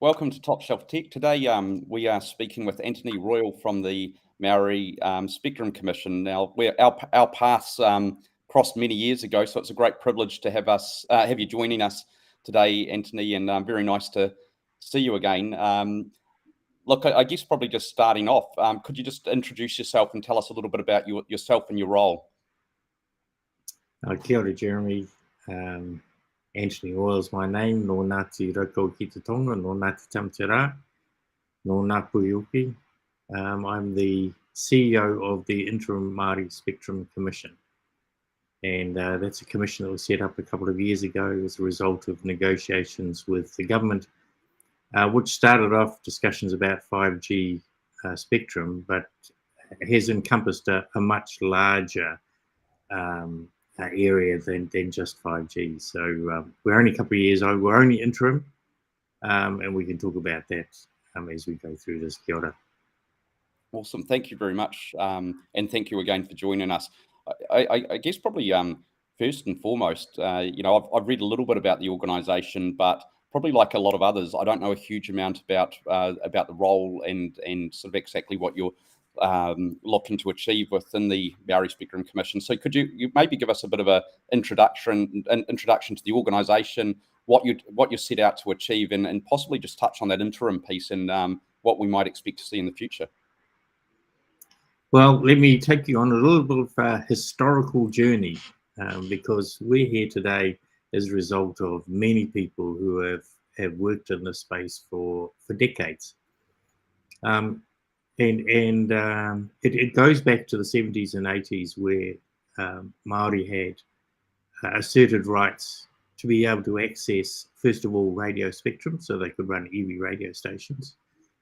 Welcome to Top Shelf Tech. Today we are speaking with Antony Royal from the Maori Spectrum Commission. Now, our paths crossed many years ago, so it's a great privilege to have you joining us today, Antony, and very nice to see you again. Look, I guess probably just starting off, could you just introduce yourself and tell us a little bit about yourself and your role? Kia ora, Jeremy. Antony Royal is my name. No Ngāti Raukaua ki te Tonga, no Ngāti Tamatera, no Ngā Puiuki. I'm the CEO of the Interim Maori Spectrum Commission. And that's a commission that was set up a couple of years ago as a result of negotiations with the government, which started off discussions about 5G spectrum, but has encompassed a much larger area than just 5G. So we're only a couple of years old, we're only interim, and we can talk about that as we go through this. Kia ora. Awesome, thank you very much, and thank you again for joining us. I guess probably first and foremost, I've read a little bit about the organisation, but probably like a lot of others, I don't know a huge amount about the role and sort of exactly what you're looking to achieve within the Maori Spectrum Commission. So could you maybe give us a bit of an introduction to the organisation, what you set out to achieve, and possibly just touch on that interim piece and what we might expect to see in the future? Well, let me take you on a little bit of a historical journey, because we're here today as a result of many people who have worked in this space for decades. It goes back to the 70s and 80s where Māori had asserted rights to be able to access, first of all, radio spectrum, so they could run iwi radio stations.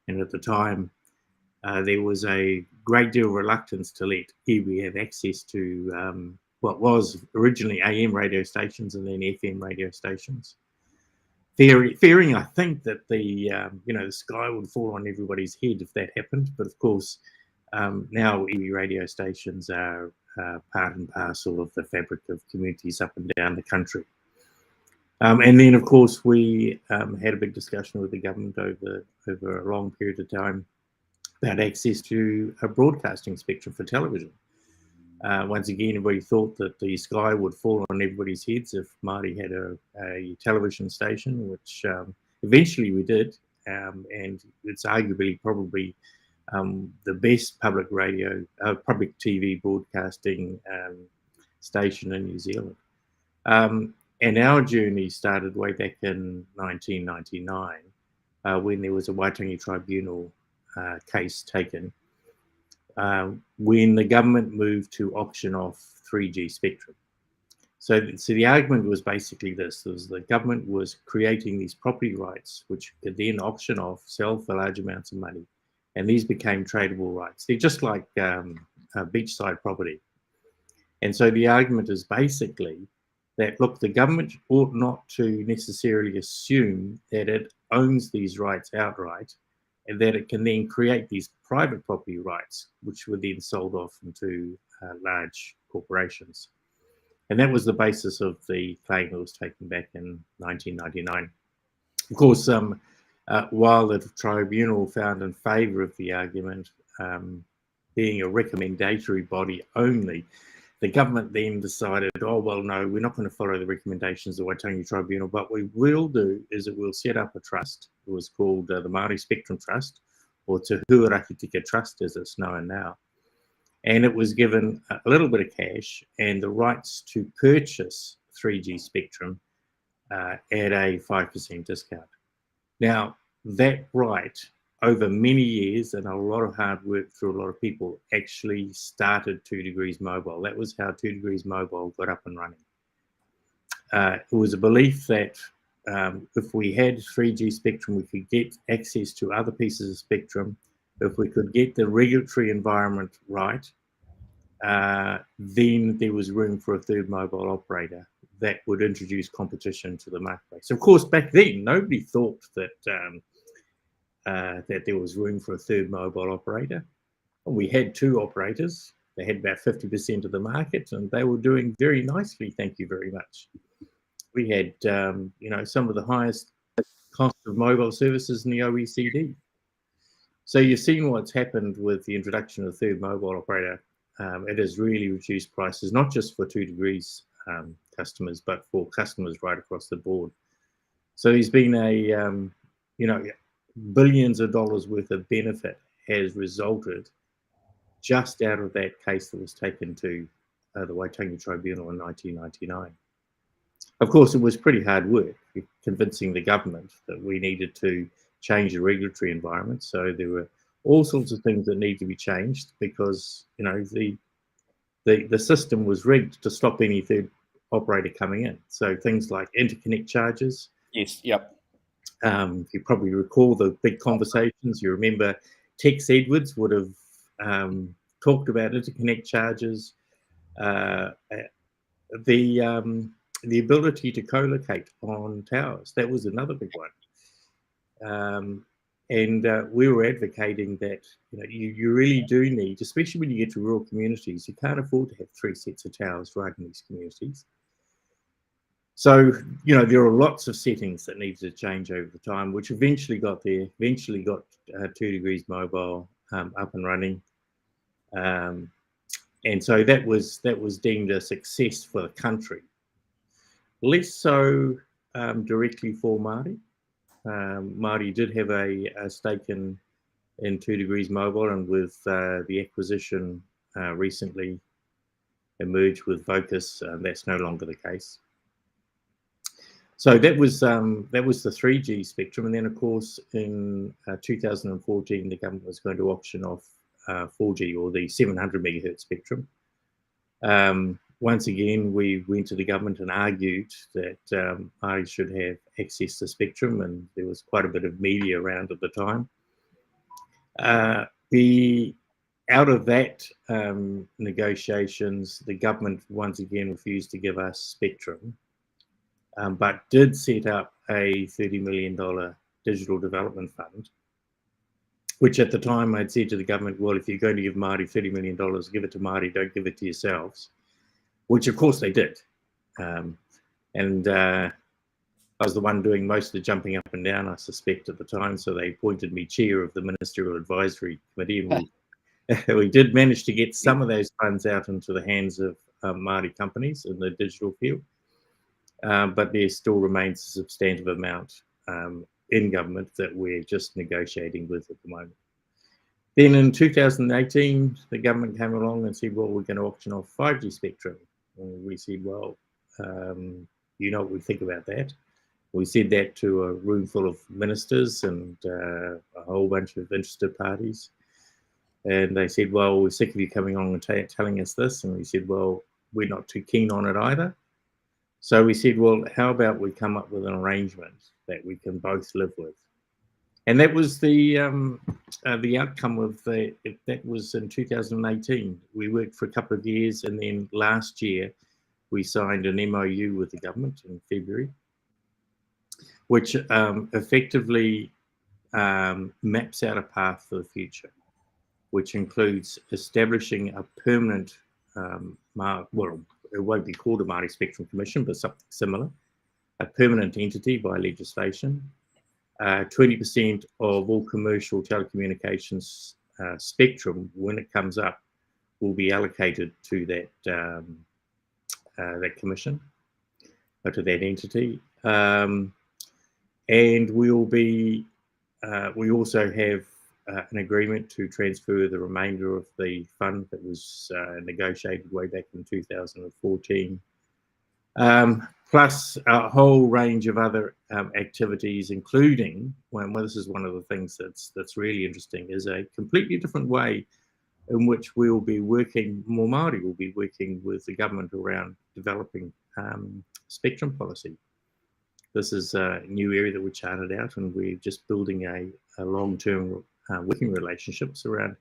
And at the time, there was a great deal of reluctance to let iwi have access to what was originally AM radio stations and then FM radio stations. Fearing, I think, that the sky would fall on everybody's head if that happened. But of course, now iwi radio stations are part and parcel of the fabric of communities up and down the country. And then, of course, we had a big discussion with the government over a long period of time about access to a broadcasting spectrum for television. Once again, everybody thought that the sky would fall on everybody's heads if Māori had a television station, which eventually we did, and it's arguably probably the best public TV broadcasting station in New Zealand. And our journey started way back in 1999 when there was a Waitangi Tribunal case taken, when the government moved to auction off 3G spectrum. So the argument was basically this: the government was creating these property rights, which could then auction off, sell for large amounts of money, and these became tradable rights. They're just like beachside property. And so the argument is basically that, look, the government ought not to necessarily assume that it owns these rights outright, and that it can then create these private property rights, which were then sold off into large corporations. And that was the basis of the claim that was taken back in 1999. Of course, while the tribunal found in favour of the argument, being a recommendatory body only, the government then decided, oh, well, no, we're not going to follow the recommendations of the Waitangi Tribunal, but what we will do is that we'll set up a trust. It was called the Māori Spectrum Trust, or Te Huarakitika Trust as it's known now. And it was given a little bit of cash and the rights to purchase 3G spectrum at a 5% discount. Now, that right, over many years and a lot of hard work through a lot of people, actually started 2 Degrees Mobile. That was how 2 Degrees Mobile got up and running. It was a belief that if we had 3G spectrum, we could get access to other pieces of spectrum. If we could get the regulatory environment right, then there was room for a third mobile operator that would introduce competition to the marketplace. Of course, back then, nobody thought that that there was room for a third mobile operator. We had 2 operators. They had about 50% of the market, and they were doing very nicely, thank you very much. We had, some of the highest cost of mobile services in the OECD. So you've seen what's happened with the introduction of the third mobile operator. It has really reduced prices, not just for 2 Degrees customers, but for customers right across the board. So there's been a, billions of dollars worth of benefit has resulted just out of that case that was taken to the Waitangi Tribunal in 1999. Of course, it was pretty hard work convincing the government that we needed to change the regulatory environment. So there were all sorts of things that need to be changed because, the system was rigged to stop any third operator coming in. So things like interconnect charges. Yes, yep. You probably recall the big conversations. You remember Tex Edwards would have talked about interconnect charges, the ability to co-locate on towers. That was another big one. And we were advocating that you really do need, especially when you get to rural communities, you can't afford to have 3 sets of towers right in these communities. So, there are lots of settings that needed to change over the time, which eventually got there, eventually got 2 Degrees Mobile up and running. And so that was deemed a success for the country. Less so directly for Māori. Māori did have a stake in 2 Degrees Mobile, and with the acquisition recently emerged with Vocus, that's no longer the case. So that was the 3G spectrum, and then of course in 2014 the government was going to auction off 4G, or the 700 megahertz spectrum. Once again, we went to the government and argued that I should have access to spectrum, and there was quite a bit of media around at the time. Out of that negotiations, the government once again refused to give us spectrum, but did set up a $30 million digital development fund, which at the time I'd said to the government, well, if you're going to give Māori $30 million, give it to Māori, don't give it to yourselves, which of course they did. And I was the one doing most of the jumping up and down, I suspect, at the time, so they appointed me chair of the Ministerial Advisory Committee, and we did manage to get some of those funds out into the hands of Māori companies in the digital field, but there still remains a substantive amount in government that we're just negotiating with at the moment. Then in 2018, the government came along and said, well, we're going to auction off 5G spectrum. And we said, well, what we think about that. We said that to a room full of ministers and a whole bunch of interested parties. And they said, well, we're sick of you coming on and telling us this. And we said, well, we're not too keen on it either. So we said, well, how about we come up with an arrangement that we can both live with? And that was the outcome of that was in 2018. We worked for a couple of years, and then last year we signed an MOU with the government in February, which effectively maps out a path for the future, which includes establishing a permanent, well, it won't be called a Maori Spectrum Commission, but something similar, a permanent entity by legislation. 20% of all commercial telecommunications spectrum, when it comes up, will be allocated to that that commission, or to that entity. And we'll be, we also have an agreement to transfer the remainder of the fund that was negotiated way back in 2014. Plus a whole range of other activities, including, well, this is one of the things that's really interesting, is a completely different way in which we will be working, more Māori will be working with the government around developing spectrum policy. This is a new area that we charted out, and we're just building a long-term working relationships around,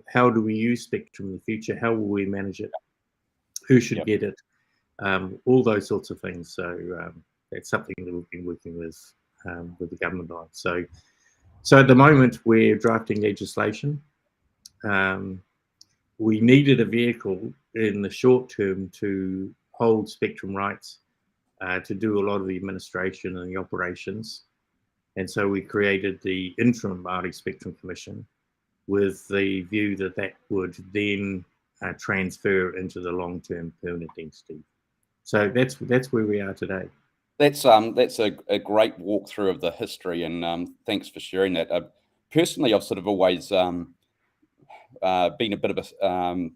how do we use spectrum in the future? How will we manage it? Who should get it? All those sorts of things. So that's something that we've been working with the government on. So at the moment we're drafting legislation. We needed a vehicle in the short term to hold spectrum rights to do a lot of the administration and the operations. And so we created the Interim Maori Spectrum Commission with the view that that would then transfer into the long-term permanent entity. So that's where we are today. That's a great walkthrough of the history, and thanks for sharing that. Personally, I've sort of always been a bit of a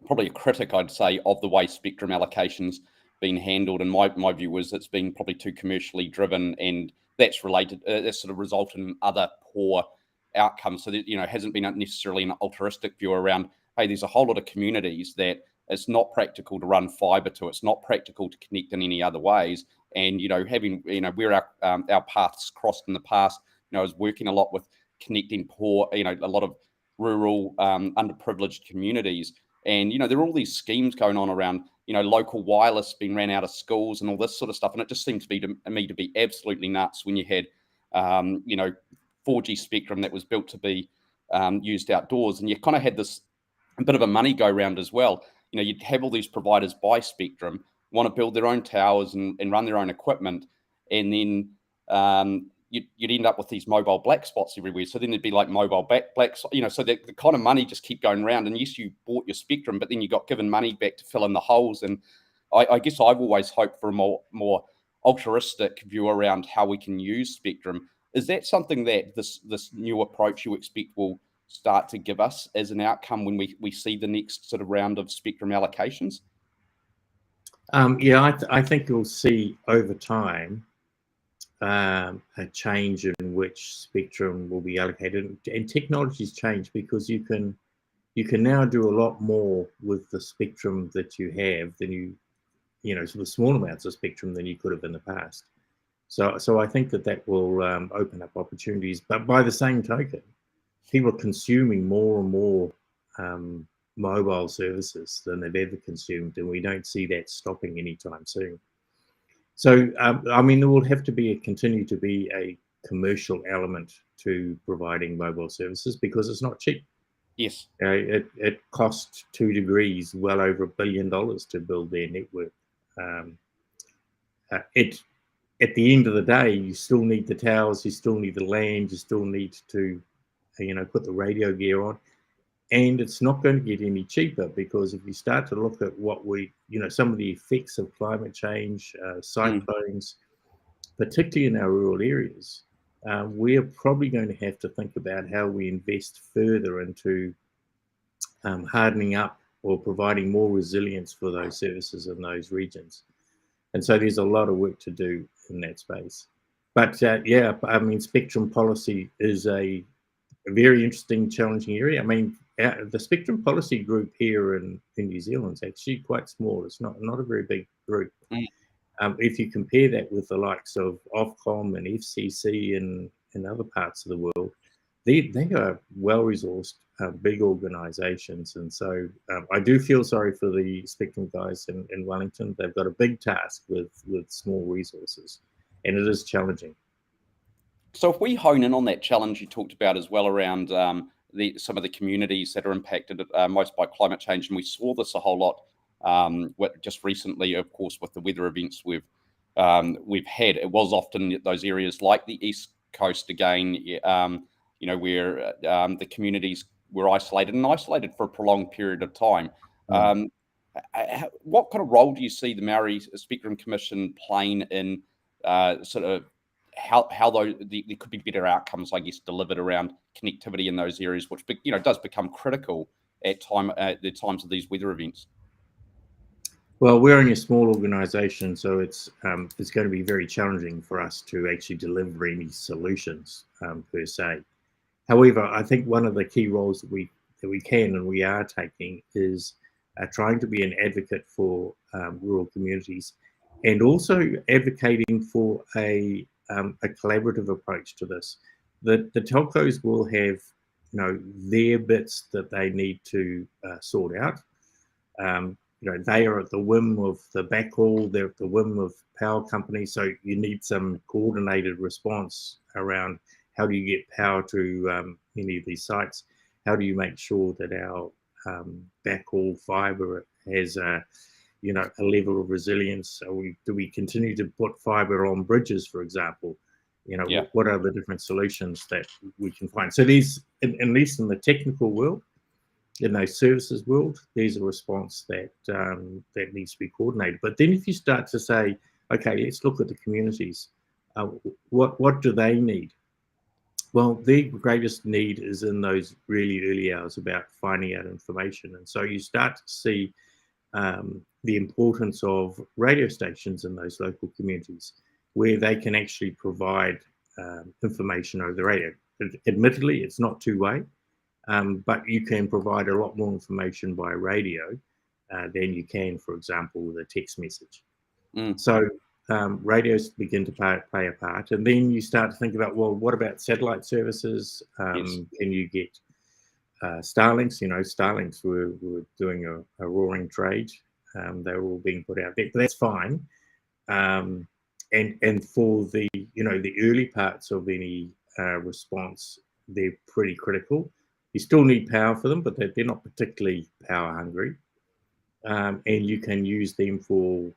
probably a critic, I'd say, of the way spectrum allocations been handled. And my view was it's been probably too commercially driven, and that's sort of resulted in other poor outcomes. So that, hasn't been necessarily an altruistic view around, hey, there's a whole lot of communities that it's not practical to run fibre to, it's not practical to connect in any other ways. And, having, where our paths crossed in the past, I was working a lot with connecting poor, a lot of rural, underprivileged communities. And, there are all these schemes going on around, local wireless being ran out of schools and all this sort of stuff. And it just seemed to be absolutely nuts when you had, 4G spectrum that was built to be used outdoors. And you kind of had this a bit of a money go round as well. You'd have all these providers buy spectrum, want to build their own towers and run their own equipment. And then you'd end up with these mobile black spots everywhere. So then there'd be like mobile black, so the kind of money just keep going around. And yes, you bought your spectrum, but then you got given money back to fill in the holes. And I guess I've always hoped for a more altruistic view around how we can use spectrum. Is that something that this new approach you expect will start to give us as an outcome when we see the next sort of round of spectrum allocations? I think you'll see over time a change in which spectrum will be allocated, and technologies change because you can now do a lot more with the spectrum that you have than sort of small amounts of spectrum than you could have in the past. So I think that will open up opportunities. But by the same token, people are consuming more and more mobile services than they've ever consumed, and we don't see that stopping anytime soon. So, there will have to continue to be a commercial element to providing mobile services because it's not cheap. Yes. It cost 2 degrees well over $1 billion to build their network. At the end of the day, you still need the towers, you still need the land, you still need to, put the radio gear on. And it's not going to get any cheaper because if you start to look at what some of the effects of climate change, cyclones, particularly in our rural areas, we're probably going to have to think about how we invest further into hardening up or providing more resilience for those services in those regions. And so there's a lot of work to do in that space. But spectrum policy is a very interesting, challenging area. The spectrum policy group here in New Zealand is actually quite small. It's not a very big group. If you compare that with the likes of Ofcom and FCC and other parts of the world, they are well-resourced, big organisations. And so I do feel sorry for the spectrum guys in Wellington. They've got a big task with small resources, and it is challenging. So if we hone in on that challenge you talked about as well around some of the communities that are impacted most by climate change, and we saw this a whole lot just recently, of course, with the weather events we've had. It was often those areas like the East Coast again, where the communities were isolated for a prolonged period of time. What kind of role do you see the Maori Spectrum Commission playing in sort of how there could be better outcomes, I guess, delivered around connectivity in those areas, which does become critical at the times of these weather events? Well, we're only a small organisation, so it's going to be very challenging for us to actually deliver any solutions per se. However, I think one of the key roles that we can and we are taking is trying to be an advocate for rural communities, and also advocating for a collaborative approach to this. The telcos will have their bits that they need to sort out. They are at the whim of the backhaul, they're at the whim of power companies, so you need some coordinated response around how do you get power to any of these sites? How do you make sure that our backhaul fibre has a level of resilience? Do we continue to put fibre on bridges, for example? Yeah. What are the different solutions that we can find? So these, at least in the technical world, in those services world, there's a response that that needs to be coordinated. But then if you start to say, okay, let's look at the communities, what do they need? Well, their greatest need is in those really early hours about finding out information. And so you start to see the importance of radio stations in those local communities where they can actually provide information over the radio. Admittedly, it's not two-way, but you can provide a lot more information by radio than you can, for example, with a text message. So radios begin to play a part, and then you start to think about, well, what about satellite services? Yes. Can you get Starlinks? Starlinks were doing a roaring trade. They were all being put out there, but that's fine. And for the the early parts of any response, they're pretty critical. You still need power for them, but they're not particularly power hungry, and you can use them for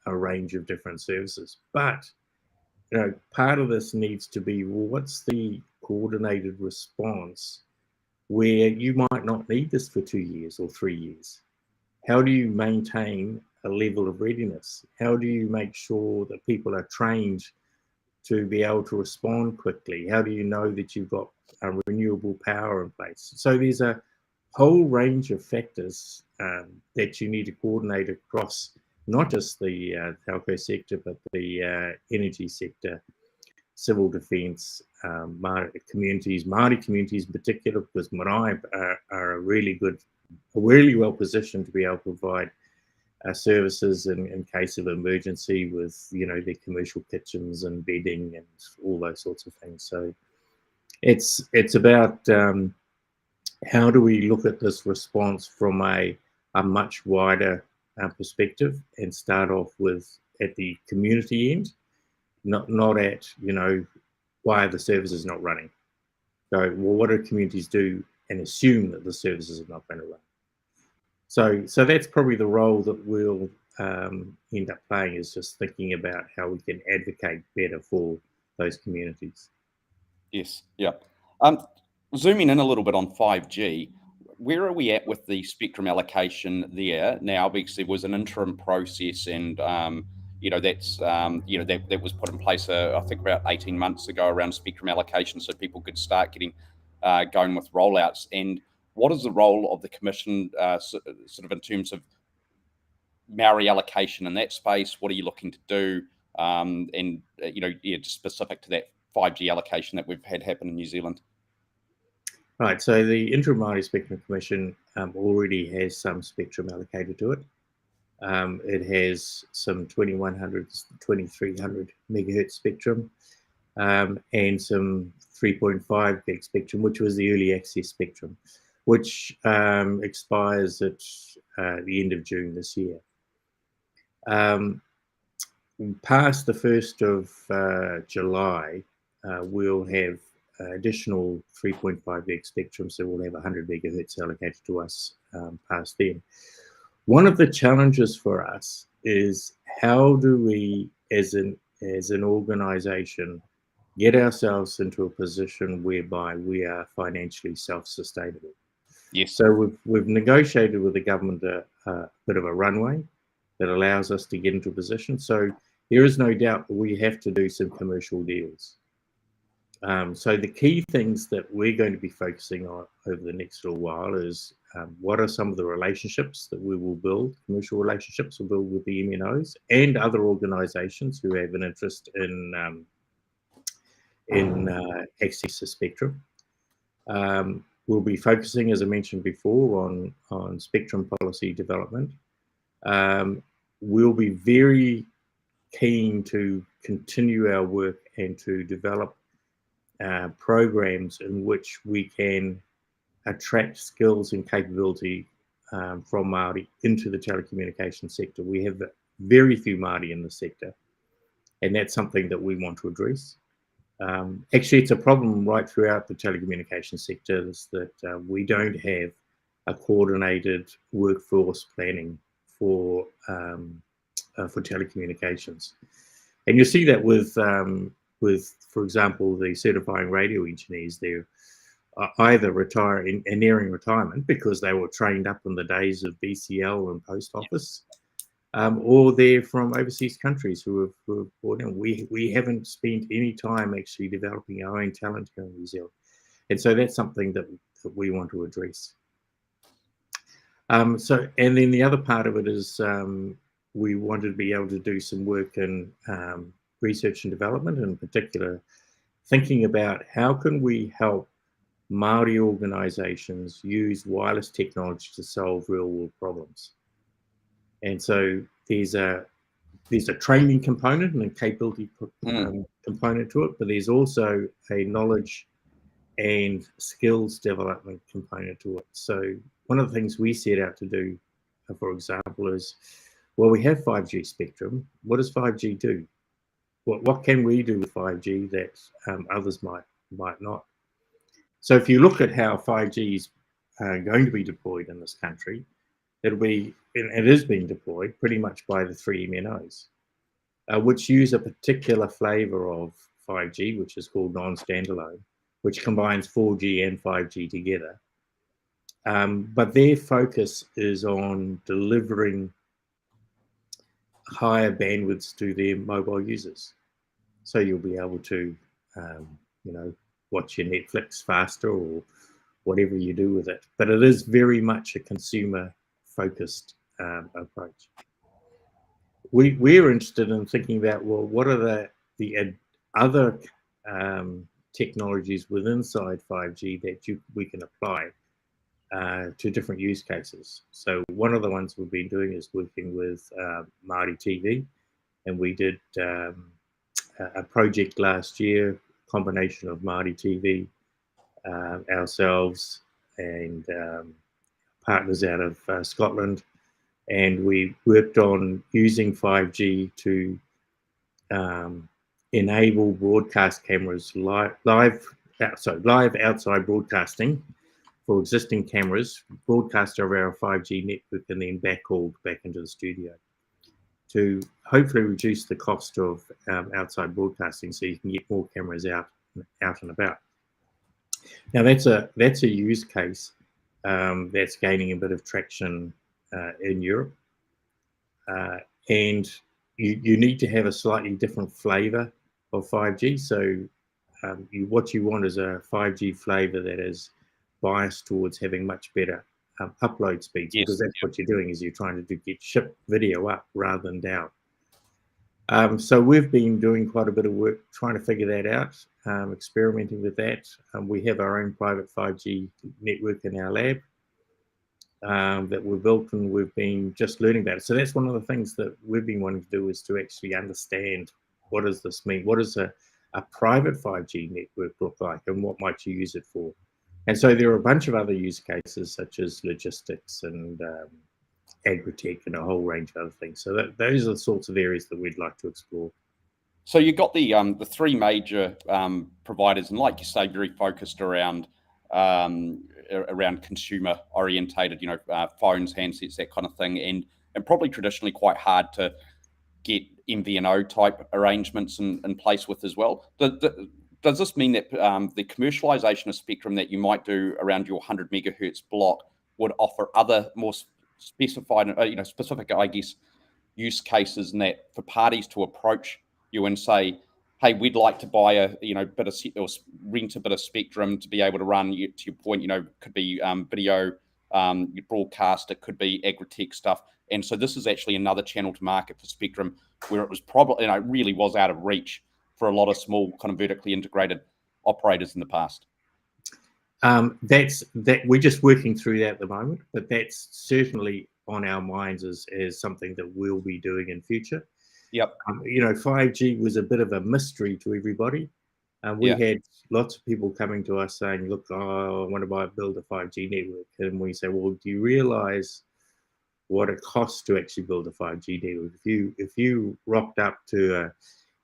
a range of different services. But part of this needs to be, well, what's the coordinated response where you might not need this for 2 years or 3 years? How do you maintain a level of readiness? How do you make sure that people are trained to be able to respond quickly? How do you know that you've got renewable power in place? So there's a whole range of factors that you need to coordinate across not just the telco sector, but the energy sector, civil defence, Māori communities in particular, because Marae are really well positioned to be able to provide services in case of emergency with their commercial kitchens and bedding and all those sorts of things. So it's about how do we look at this response from a much wider perspective and start off with at the community end, not at why are the services not running. So, well, what do communities do and assume that the services are not going to run? So that's probably the role that we'll end up playing, is just thinking about how we can advocate better for those communities. Yes, yeah. Zooming in a little bit on 5G, where are we at with the spectrum allocation there now? Because there was an interim process, and that's that was put in place, I think about 18 months ago, around spectrum allocation, so people could start getting going with rollouts. And what is the role of the Commission, sort of in terms of Maori allocation in that space? What are you looking to do? And just specific to that 5G allocation that we've had happen in New Zealand. Right, so the Interim Maori Spectrum Commission already has some spectrum allocated to it. It has some 2100, 2300 megahertz spectrum and some 3.5 gig spectrum, which was the early access spectrum, which expires at the end of June this year. Past the 1st of July, we'll have additional 3.5 gig spectrum, so we'll have 100 megahertz allocated to us past then. One of the challenges for us is, how do we, as an organisation, get ourselves into a position whereby we are financially self-sustainable? Yes. So we've negotiated with the government a bit of a runway that allows us to get into a position. So there is no doubt that we have to do some commercial deals. So the key things that we're going to be focusing on over the next little while is what are some of the relationships that we will build, commercial relationships we'll build with the MNOs and other organisations who have an interest in access to spectrum. We'll be focusing, as I mentioned before, on spectrum policy development. We'll be very keen to continue our work and to develop programs in which we can attract skills and capability from Māori into the telecommunications sector. We have very few Māori in the sector, and that's something that we want to address. Actually, it's a problem right throughout the telecommunications sector, is that we don't have a coordinated workforce planning for telecommunications. And you see that with, for example, the certifying radio engineers. They're either nearing retirement because they were trained up in the days of BCL and post office, or they're from overseas countries who have brought in. We haven't spent any time actually developing our own talent here in New Zealand. And so that's something that we want to address. And then the other part of it is we wanted to be able to do some work in research and development, in particular, thinking about how can we help Maori organisations use wireless technology to solve real world problems. And so there's a training component and a capability component to it, but there's also a knowledge and skills development component to it. So one of the things we set out to do, for example, is, well, we have 5G spectrum. What does 5G do? What can we do with 5G that others might not? So if you look at how 5G is going to be deployed in this country, it is being deployed pretty much by the 3 MNOs, which use a particular flavor of 5G, which is called non-standalone, which combines 4G and 5G together. But their focus is on delivering higher bandwidths to their mobile users. So you'll be able to, watch your Netflix faster or whatever you do with it. But it is very much a consumer-focused approach. We're interested in thinking about, well, what are the other technologies within 5G that we can apply to different use cases. So one of the ones we've been doing is working with Maori TV, and we did a project last year, combination of Maori TV, ourselves, and partners out of Scotland, and we worked on using 5G to enable broadcast cameras, live outside broadcasting for existing cameras, broadcast over our 5G network, and then backhauled back into the studio to hopefully reduce the cost of outside broadcasting, so you can get more cameras out and about. Now that's a use case that's gaining a bit of traction in Europe, and you need to have a slightly different flavor of 5G. So what you want is a 5G flavor that is biased towards having much better upload speeds, because that's what you're doing, is you're trying to get ship video up rather than down. So we've been doing quite a bit of work trying to figure that out, experimenting with that. We have our own private 5G network in our lab that we've built, and we've been just learning about it. So that's one of the things that we've been wanting to do, is to actually understand, what does this mean? What does a private 5G network look like, and what might you use it for? And so there are a bunch of other use cases, such as logistics and agri-tech and a whole range of other things. So those are the sorts of areas that we'd like to explore. So you've got the 3 major providers, and like you say, very focused around consumer orientated, phones, handsets, that kind of thing, and probably traditionally quite hard to get MVNO type arrangements in place with as well. Does this mean that the commercialization of spectrum that you might do around your 100 megahertz block would offer other more specified, specific, I guess, use cases, and that for parties to approach you and say, hey, we'd like to buy a bit of or rent a bit of spectrum to be able to run, to your point, could be video broadcast, it could be agri-tech stuff, and so this is actually another channel to market for spectrum, where it was probably, really was out of reach for a lot of small kind of vertically integrated operators in the past. We're just working through that at the moment, but that's certainly on our minds as something that we'll be doing in future. Yep. 5G was a bit of a mystery to everybody. We had lots of people coming to us saying, look, I want to build a 5G network. And we say, well, do you realize what it costs to actually build a 5G network? If you rocked up to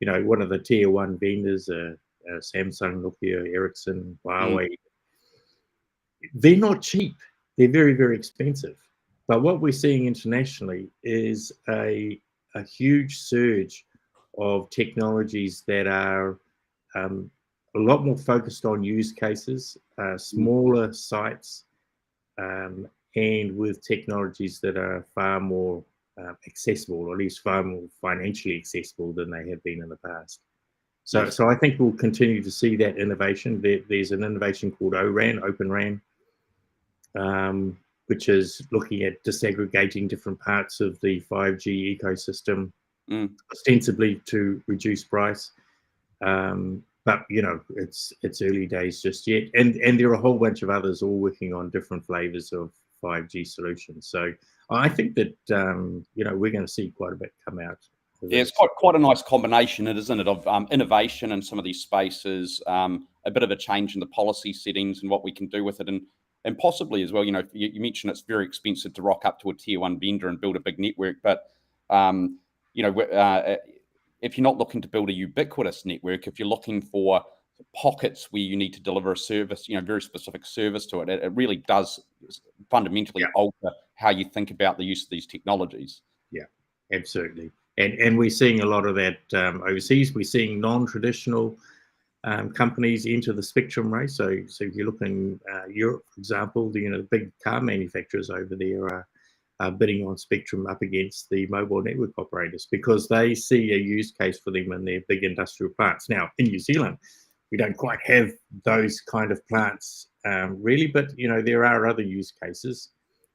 one of the tier 1 vendors, Samsung, Nokia, Ericsson, Huawei, they're not cheap. They're very, very expensive. But what we're seeing internationally is a huge surge of technologies that are a lot more focused on use cases, smaller sites, and with technologies that are far more accessible, or at least far more financially accessible than they have been in the past. So, Yes. so I think we'll continue to see that innovation. There's an innovation called ORAN, Open RAN, which is looking at disaggregating different parts of the 5G ecosystem, ostensibly to reduce price. But you know, it's early days just yet, and there are a whole bunch of others all working on different flavors of 5G solutions. So I think that you know, we're going to see quite a bit come out. Yeah, it's quite a nice combination, isn't it, of innovation in some of these spaces, a bit of a change in the policy settings and what we can do with it, and possibly as well, you know, you mentioned it's very expensive to rock up to a tier one vendor and build a big network, but you know, if you're not looking to build a ubiquitous network, if you're looking for pockets where you need to deliver a service, you know, very specific service to it, it really does fundamentally alter how you think about the use of these technologies. Yeah, absolutely. And we're seeing a lot of that overseas. We're seeing non-traditional companies enter the spectrum race. So if you look in Europe, for example, the big car manufacturers over there are bidding on spectrum up against the mobile network operators because they see a use case for them in their big industrial plants. Now, in New Zealand, we don't quite have those kind of plants really, but you know, there are other use cases.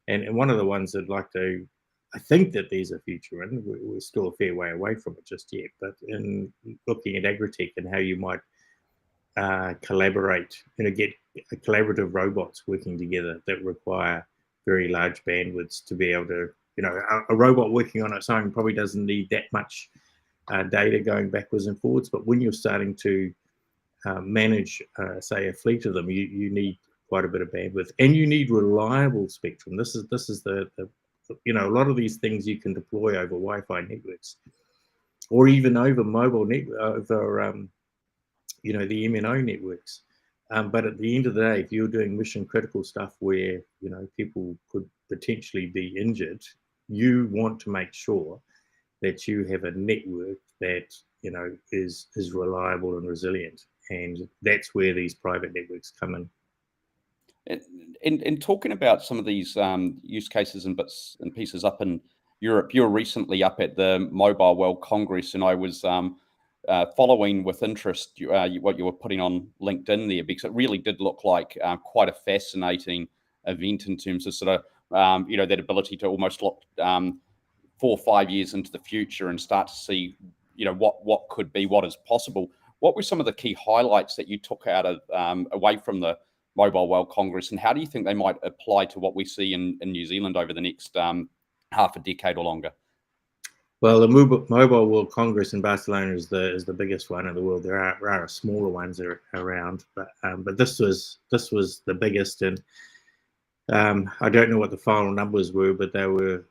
And one of the ones I'd like to, I think that there's a future in, we're still a fair way away from it just yet, but in looking at agri-tech and how you might collaborate, you know, get collaborative robots working together that require very large bandwidths to be able to, you know, a robot working on its own probably doesn't need that much data going backwards and forwards, but when you're starting to manage, say, a fleet of them, you need quite a bit of bandwidth, and you need reliable spectrum. This is the you know, a lot of these things you can deploy over Wi-Fi networks, or even over mobile network, over you know, the MNO networks. But at the end of the day, if you're doing mission critical stuff where, you know, people could potentially be injured, you want to make sure that you have a network that, you know, is reliable and resilient, and that's where these private networks come in. In talking about some of these use cases and bits and pieces up in Europe, you were recently up at the Mobile World Congress, and I was following with interest what you were putting on LinkedIn there, because it really did look like quite a fascinating event in terms of sort of you know, that ability to almost look 4 or 5 years into the future and start to see, you know, what could be, what is possible. What were some of the key highlights that you took out of away from the Mobile World Congress, and how do you think they might apply to what we see in New Zealand over the next half a decade or longer? Well, the Mobile World Congress in Barcelona is the biggest one in the world. There are smaller ones around, but this was the biggest, and I don't know what the final numbers were, but they were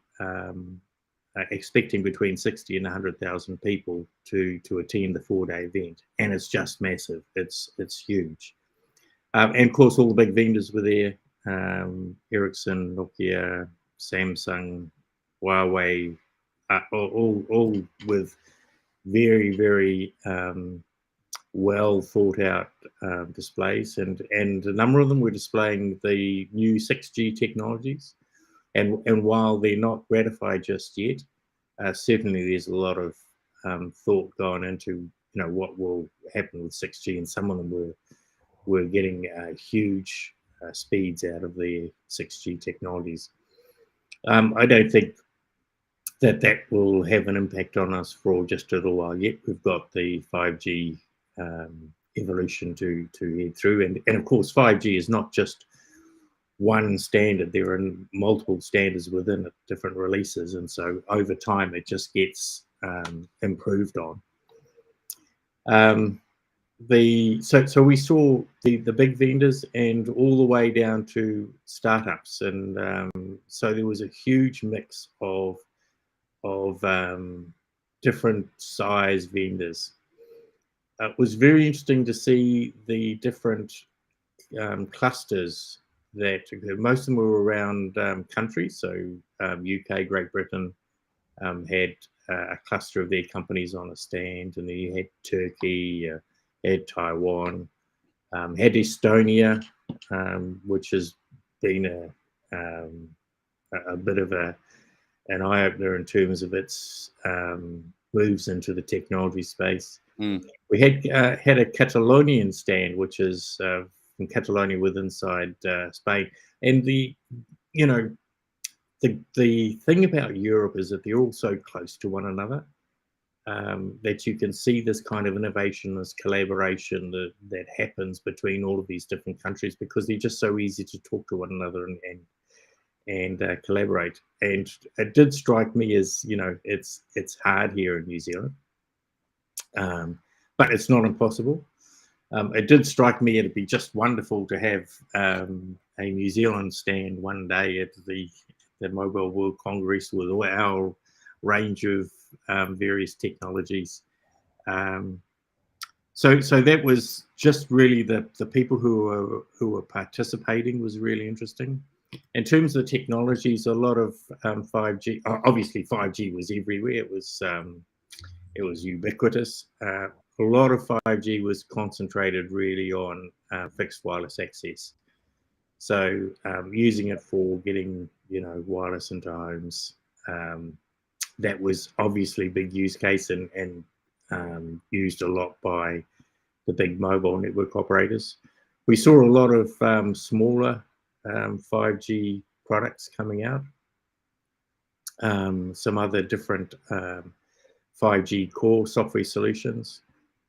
expecting between 60 and 100,000 people to attend the 4-day event, and it's just massive. It's huge. And of course, all the big vendors were there: Ericsson, Nokia, Samsung, Huawei, all with very, very well thought out displays, and a number of them were displaying the new 6G technologies. And while they're not ratified just yet, certainly there's a lot of thought going into, you know, what will happen with 6G, and some of them were getting huge speeds out of the 6G technologies. I don't think that will have an impact on us for just a little while yet. We've got the 5G evolution to head through, and of course 5G is not just one standard. There are multiple standards within it, different releases, and so over time it just gets improved on. So we saw the big vendors and all the way down to startups, and so there was a huge mix of different size vendors. It was very interesting to see the different clusters most of them were around countries. So UK, Great Britain had a cluster of their companies on a stand, and then you had Turkey, had Taiwan, had Estonia, which has been a bit of an eye-opener in terms of its moves into the technology space. We had a Catalonian stand, which is from Catalonia with inside Spain. And the thing about Europe is that they're all so close to one another, that you can see this kind of innovation, this collaboration that happens between all of these different countries, because they're just so easy to talk to one another and collaborate. And it did strike me as, it's hard here in New Zealand, but it's not impossible. It did strike me it'd be just wonderful to have a New Zealand stand one day at the Mobile World Congress with our range of various technologies. So that was just really the people who were participating was really interesting. In terms of the technologies, a lot of 5G. Obviously, 5G was everywhere. It was ubiquitous. A lot of 5G was concentrated really on fixed wireless access. So using it for getting wireless into homes. That was obviously a big use case and used a lot by the big mobile network operators. We saw a lot of smaller 5G products coming out. Some other different 5G core software solutions.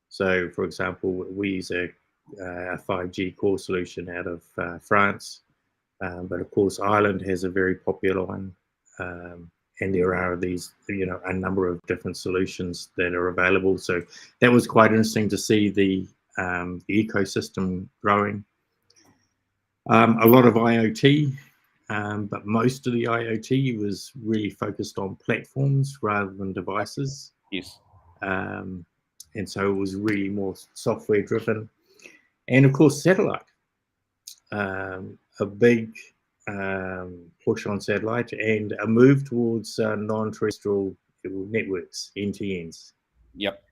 So, for example, we use a 5G core solution out of France, but of course Ireland has a very popular one. And there are these, a number of different solutions that are available. So that was quite interesting to see the ecosystem growing. A lot of IoT, but most of the IoT was really focused on platforms rather than devices. Yes. And so it was really more software driven. And of course, satellite. A big push on satellite and a move towards non-terrestrial networks, NTNs. Yep.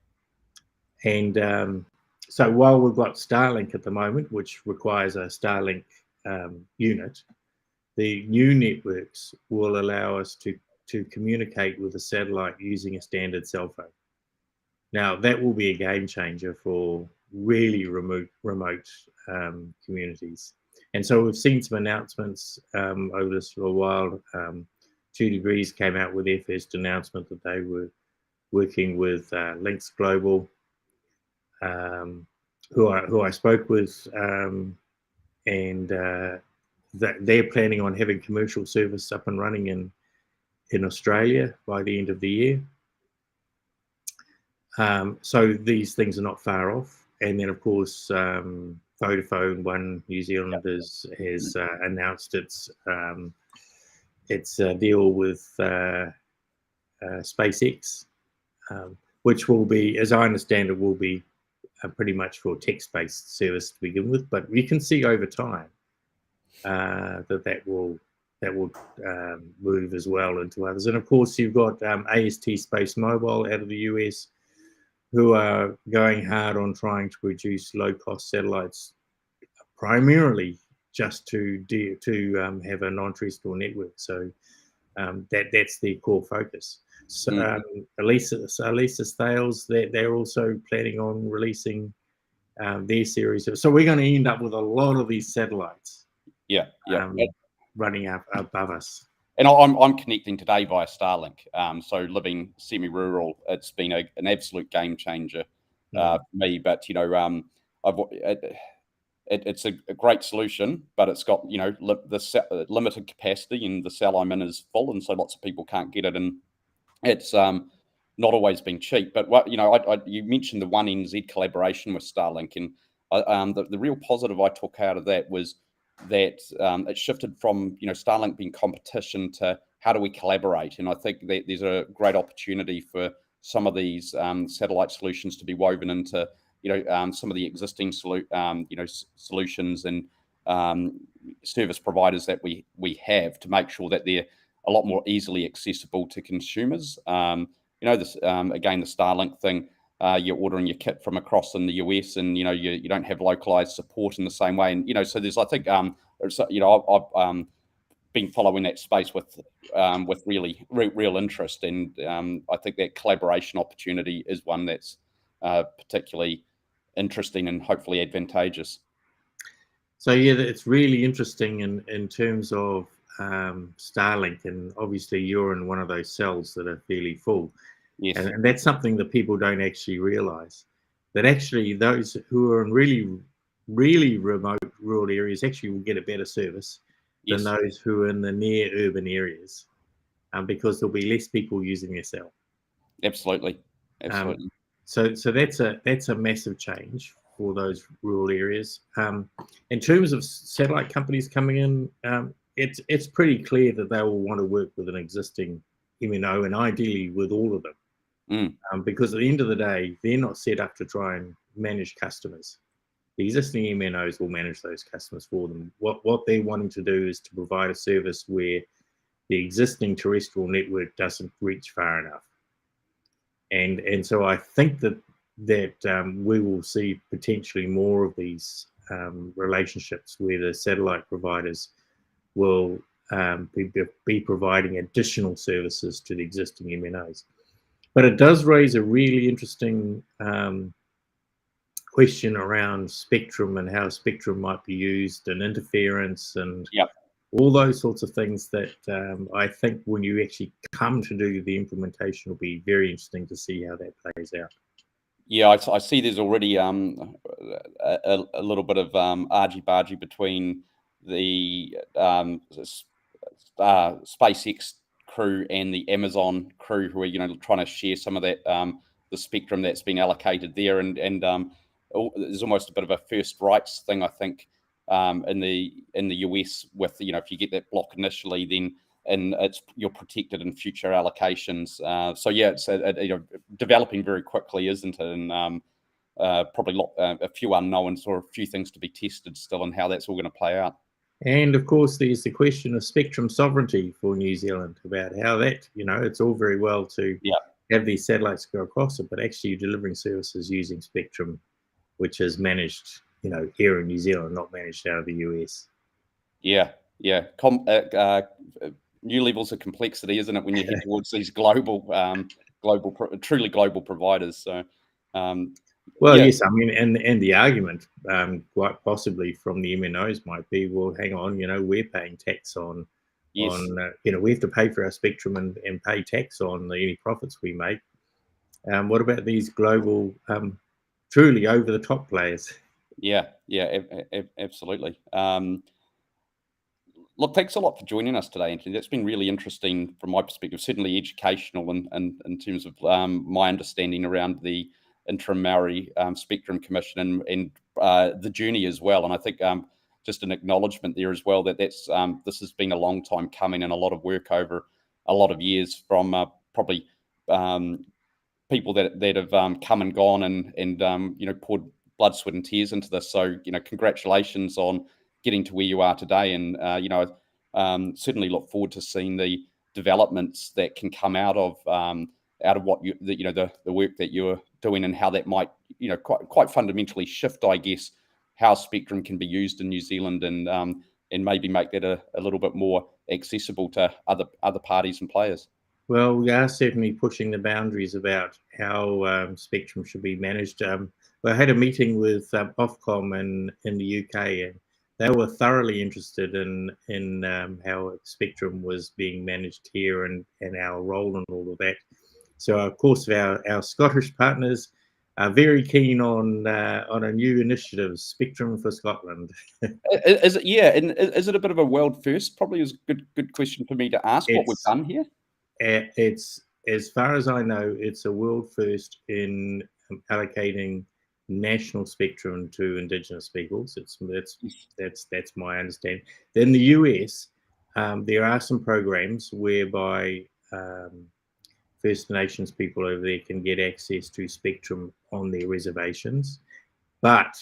And so while we've got Starlink at the moment, which requires a Starlink unit, the new networks will allow us to communicate with a satellite using a standard cell phone. Now, that will be a game changer for really remote communities. And so we've seen some announcements over this for a while. 2 Degrees came out with their first announcement that they were working with Links Global, who I spoke with, and that they're planning on having commercial service up and running in Australia by the end of the year. So these things are not far off. And then, of course, Vodafone, One New Zealand, has announced its deal with SpaceX, which will be, as I understand it, will be pretty much for text-based service to begin with. But we can see over time that will move as well into others. And of course, you've got AST Space Mobile out of the US, who are going hard on trying to produce low-cost satellites, primarily just to have a non-terrestrial network. So that's their core focus. So Elisa Thales, they're also planning on releasing their series. So we're going to end up with a lot of these satellites. Yeah. Running up above us. And I'm connecting today via Starlink. So living semi-rural, it's been an absolute game changer for me. But it's a great solution, but it's got the limited capacity, and the cell I'm in is full, and so lots of people can't get it. And it's not always been cheap. But you mentioned the One NZ collaboration with Starlink, and the real positive I took out of that was that it shifted from Starlink being competition to how do we collaborate. And I think that there's a great opportunity for some of these satellite solutions to be woven into some of the existing solutions, and service providers that we have, to make sure that they're a lot more easily accessible to consumers. This again, the Starlink thing. You're ordering your kit from across in the US, and you don't have localized support in the same way. And so there's, I think, I've been following that space with really real interest, and I think that collaboration opportunity is one that's particularly interesting and hopefully advantageous. So yeah, it's really interesting in terms of Starlink, and obviously you're in one of those cells that are fairly full. Yes. And that's something that people don't actually realize, that actually those who are in really, really remote rural areas actually will get a better service than those who are in the near urban areas, because there'll be less people using their cell. Absolutely. So that's a massive change for those rural areas. In terms of satellite companies coming in, it's pretty clear that they will want to work with an existing MNO, and ideally with all of them. Because at the end of the day, they're not set up to try and manage customers. The existing MNOs will manage those customers for them. What they're wanting to do is to provide a service where the existing terrestrial network doesn't reach far enough. And so I think that we will see potentially more of these relationships where the satellite providers will be providing additional services to the existing MNOs. But it does raise a really interesting question around spectrum and how spectrum might be used, and interference, and all those sorts of things that I think when you actually come to do the implementation will be very interesting to see how that plays out. Yeah, I see there's already a little bit of argy-bargy between the SpaceX crew and the Amazon crew, who are trying to share some of that the spectrum that's been allocated there, and there's almost a bit of a first rights thing, I think, in the US, with if you get that block initially, then you're protected in future allocations. So yeah, it's developing very quickly, isn't it? And probably a few unknowns, or a few things to be tested still, and how that's all going to play out. And of course, there's the question of spectrum sovereignty for New Zealand, about how that, it's all very well to have these satellites go across it, but actually you're delivering services using spectrum, which is managed, here in New Zealand, not managed out of the US. Yeah. New levels of complexity, isn't it, when you head towards these truly global providers? So, yes, I mean, and the argument, quite possibly from the MNOs, might be, well, hang on, we're paying tax on, we have to pay for our spectrum and pay tax on any profits we make. What about these global, truly over-the-top players? Yeah, absolutely. Look, thanks a lot for joining us today, Antony. That's been really interesting from my perspective, certainly educational, and in terms of my understanding around the Interim Maori Spectrum Commission and the journey as well. And I think just an acknowledgement there as well that this has been a long time coming, and a lot of work over a lot of years from probably people that have come and gone and poured blood, sweat, and tears into this. So congratulations on getting to where you are today, and certainly look forward to seeing the developments that can come out of what the work that you're doing, and how that might quite fundamentally shift, I guess, how spectrum can be used in New Zealand, and maybe make that a little bit more accessible to other parties and players. Well, we are certainly pushing the boundaries about how spectrum should be managed. I had a meeting with Ofcom in the UK, and they were thoroughly interested in how spectrum was being managed here, and our role and all of that. So, of course, our Scottish partners are very keen on a new initiative, Spectrum for Scotland. Is it? Yeah, and is it a bit of a world first? Probably is a good question for me to ask. What we've done here. It's, as far as I know, it's a world first in allocating national spectrum to Indigenous peoples. That's my understanding. In the US, there are some programs whereby First Nations people over there can get access to spectrum on their reservations, but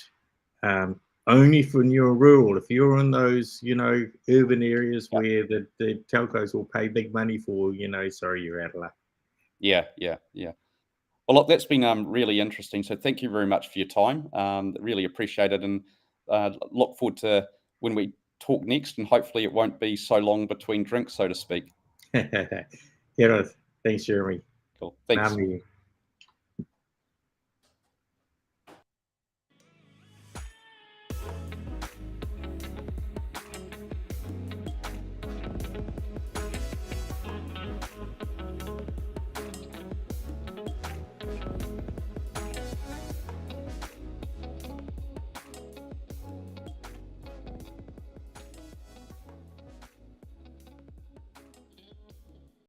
only for your rural. If you're in those, urban areas where the telcos will pay big money for, sorry, you're out of luck. Yeah. Well, look, that's been really interesting. So thank you very much for your time. Really appreciate it, and look forward to when we talk next, and hopefully it won't be so long between drinks, so to speak. Thanks, Jeremy. Cool. Thanks. Ngā mihi.